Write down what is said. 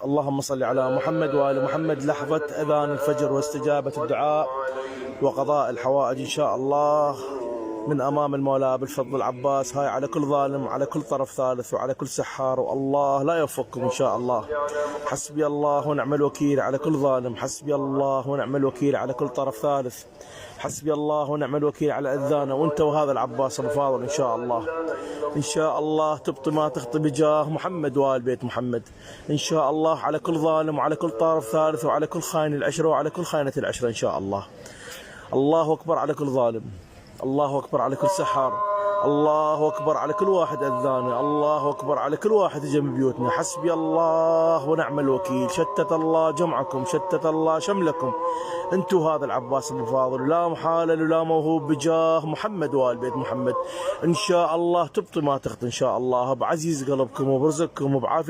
اللهم صل على محمد وآل محمد. لحظة أذان الفجر واستجابة الدعاء وقضاء الحوائج إن شاء الله من أمام المولى بالفضل العباس. هاي على كل ظالم، على كل طرف ثالث، وعلى كل سحار، والله لا يوفقكم إن شاء الله. حسبي الله ونعم الوكيل على كل ظالم، حسبي الله ونعم الوكيل على كل طرف ثالث، حسبي الله ونعم الوكيل على أذانه وأنت وهذا العباس الفاضل إن شاء الله. إن شاء الله تبطي ما تخطي بجاه محمد وآل بيت محمد إن شاء الله، على كل ظالم وعلى كل طرف ثالث وعلى كل خاين العشرة وعلى كل خاينة العشرة إن شاء الله. الله أكبر على كل ظالم، الله أكبر على كل سحار، الله أكبر على كل واحد أذانه، الله أكبر على كل واحد جنب بيوتنا. حسبي الله ونعم الوكيل. شتت الله جمعكم، شتت الله شملكم انتو هذا العباس الفاضل، لا محالل ولا موهوب بجاه محمد وآل بيت محمد. إن شاء الله تبطي ما تخطي إن شاء الله، بعزيز قلبكم وبرزقكم وبعافية